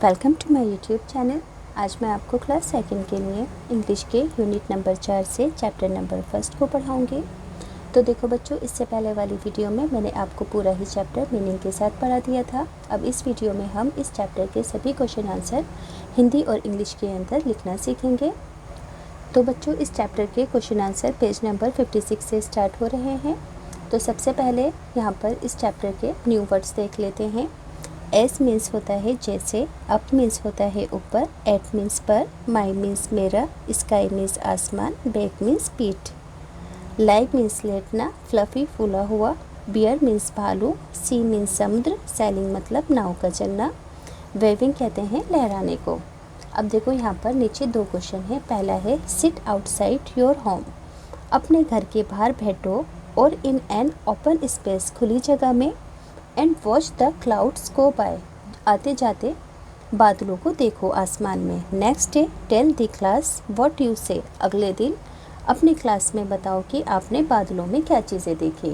Welcome to my YouTube channel. आज मैं आपको क्लास सेकंड के लिए इंग्लिश के यूनिट नंबर 4 से चैप्टर नंबर 1 को पढ़ाऊंगी। तो देखो बच्चों, इससे पहले वाली वीडियो में मैंने आपको पूरा ही चैप्टर मीनिंग के साथ पढ़ा दिया था। अब इस वीडियो में हम इस चैप्टर के सभी क्वेश्चन आंसर हिंदी और इंग्लिश के अंदर लिखना सीखेंगे। तो बच्चों, इस चैप्टर के क्वेश्चन आंसर पेज नंबर 56 से स्टार्ट हो रहे हैं। तो सबसे पहले यहाँ पर इस चैप्टर के न्यू वर्ड्स देख लेते हैं। एस मीन्स होता है जैसे, अप मीन्स होता है ऊपर, एट मीन्स पर, माई मीन्स मेरा, स्काई मीन्स आसमान, बैक मीन्स पीठ, लाइक मीन्स लेटना, फ्लफी फूला हुआ, बियर मीन्स भालू, सी मीन्स समुद्र, सैलिंग मतलब नाव का चलना, वेविंग कहते हैं लहराने को। अब देखो यहाँ पर नीचे दो क्वेश्चन है। पहला है सिट आउटसाइड योर होम, अपने घर के बाहर बैठो और इन एन ओपन स्पेस खुली जगह में, and watch the clouds go by, आते जाते बादलों को देखो आसमान में। Next day tell the class what you say, अगले दिन अपनी क्लास में बताओ कि आपने बादलों में क्या चीज़ें देखी,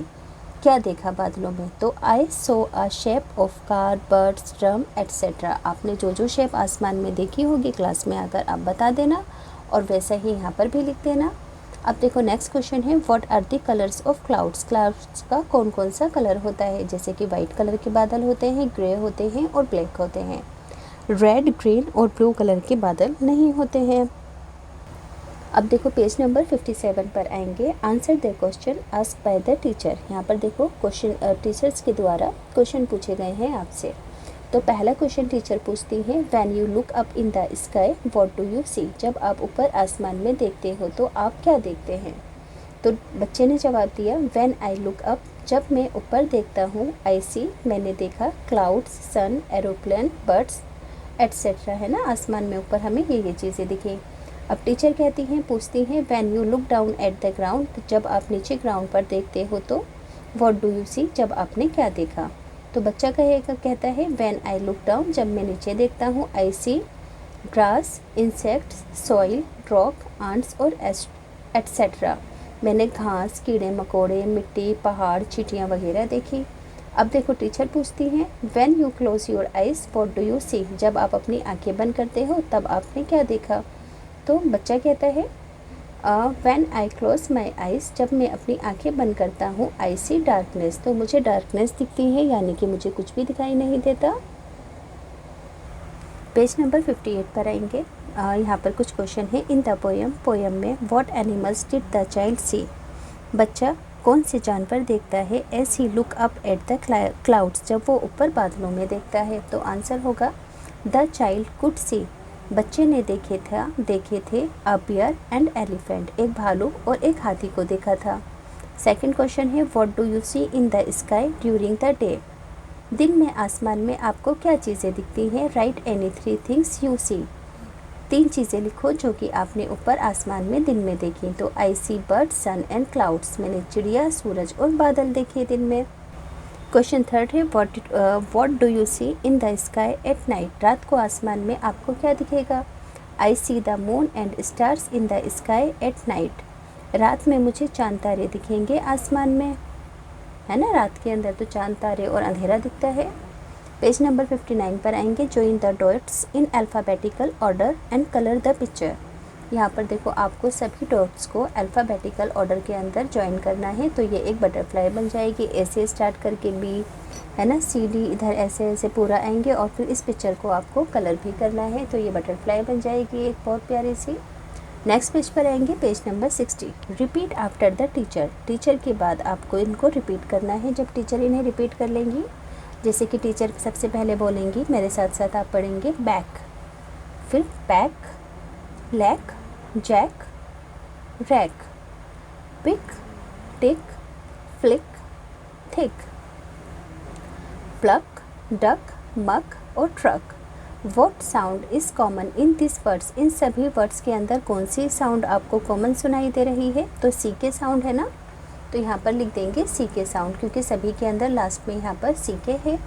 क्या देखा बादलों में। तो I saw a shape of car, birds, drum etcetera. आपने जो जो शेप आसमान में देखी होगी क्लास में आकर आप बता देना और वैसा ही यहाँ पर भी लिख देना। अब देखो नेक्स्ट क्वेश्चन है what are the colours of clouds, clouds का कौन कौन सा कलर होता है। जैसे कि वाइट कलर के बादल होते हैं, ग्रे होते हैं और ब्लैक होते हैं। रेड, ग्रीन और ब्लू कलर के बादल नहीं होते हैं। अब देखो पेज नंबर 57 पर आएंगे। Answer the question asked by the teacher. यहाँ पर देखो क्वेश्चन टीचर्स के द्वारा क्वेश्चन पूछे गए हैं आपसे। तो पहला क्वेश्चन टीचर पूछती है when you look up in the sky what do you see, जब आप ऊपर आसमान में देखते हो तो आप क्या देखते हैं। तो बच्चे ने जवाब दिया व्हेन आई लुक अप, जब मैं ऊपर देखता हूँ, आई सी मैंने देखा, क्लाउड्स, सन, एरोप्लेन, बर्ड्स एट्सेट्रा, है ना, आसमान में ऊपर हमें ये चीज़ें दिखी। अब टीचर कहती हैं, पूछती हैं when you look down at the ground, जब आप नीचे ग्राउंड पर देखते हो तो व्हाट डू यू सी, जब आपने क्या देखा। तो बच्चा कहता है व्हेन आई लुक डाउन, जब मैं नीचे देखता हूँ, I see grass, insects, soil, rock, ants और एट्सेट्रा। मैंने घास, कीड़े मकोड़े, मिट्टी, पहाड़, चींटियाँ वगैरह देखी। अब देखो टीचर पूछती हैं when you close your eyes what do you see, जब आप अपनी आंखें बंद करते हो तब आपने क्या देखा। तो बच्चा कहता है when I close my eyes, जब मैं अपनी आंखें बंद करता हूँ, आई सी डार्कनेस, तो मुझे डार्कनेस दिखती है, यानी कि मुझे कुछ भी दिखाई नहीं देता। पेज नंबर 58 पर आएंगे। यहाँ पर कुछ क्वेश्चन है। इन द पोएम में what animals did the child see, बच्चा कौन से जानवर देखता है as he look up at the clouds, जब वो ऊपर बादलों में देखता है। तो आंसर होगा द चाइल्ड कुड सी, बच्चे ने देखे थे अ बियर एंड एलिफेंट, एक भालू और एक हाथी को देखा था। सेकंड क्वेश्चन है what do you see in the sky during the day, दिन में आसमान में आपको क्या चीज़ें दिखती हैं। Right any 3 things you see, 3 चीज़ें लिखो जो कि आपने ऊपर आसमान में दिन में देखी। तो I see bird, sun and clouds, मैंने चिड़िया, सूरज और बादल देखे दिन में। क्वेश्चन थर्ड है what do you see in the sky at night, रात को आसमान में आपको क्या दिखेगा। I see the moon and stars in the sky at night, रात में मुझे चांद तारे दिखेंगे आसमान में, है ना, रात के अंदर तो चांद तारे और अंधेरा दिखता है। पेज नंबर 59 पर आएंगे। Join the dots in alphabetical order and colour the picture. यहाँ पर देखो आपको सभी डॉट्स को अल्फ़ाबेटिकल ऑर्डर के अंदर ज्वाइन करना है। तो ये एक बटरफ्लाई बन जाएगी, ऐसे स्टार्ट करके बी, है ना, सी डी, इधर ऐसे ऐसे पूरा आएंगे और फिर इस पिक्चर को आपको कलर भी करना है। तो ये बटरफ्लाई बन जाएगी एक बहुत प्यारी सी। नेक्स्ट पेज पर आएंगे, page number 60। Repeat after the teacher, teacher के बाद आपको इनको रिपीट करना है। जब टीचर इन्हें रिपीट कर लेंगी, जैसे कि टीचर सबसे पहले बोलेंगी, मेरे साथ साथ आप पढ़ेंगे बैक, फिर pack, lack, jack, rack, pick, tick, flick, thick, pluck, duck, muck और truck. What sound is common in this words, इन सभी वर्ड्स के अंदर कौन सी साउंड आपको कॉमन सुनाई दे रही है। तो सी के साउंड है ना, तो यहाँ पर लिख देंगे सी के साउंड, क्योंकि सभी के अंदर लास्ट में यहाँ पर सी के है।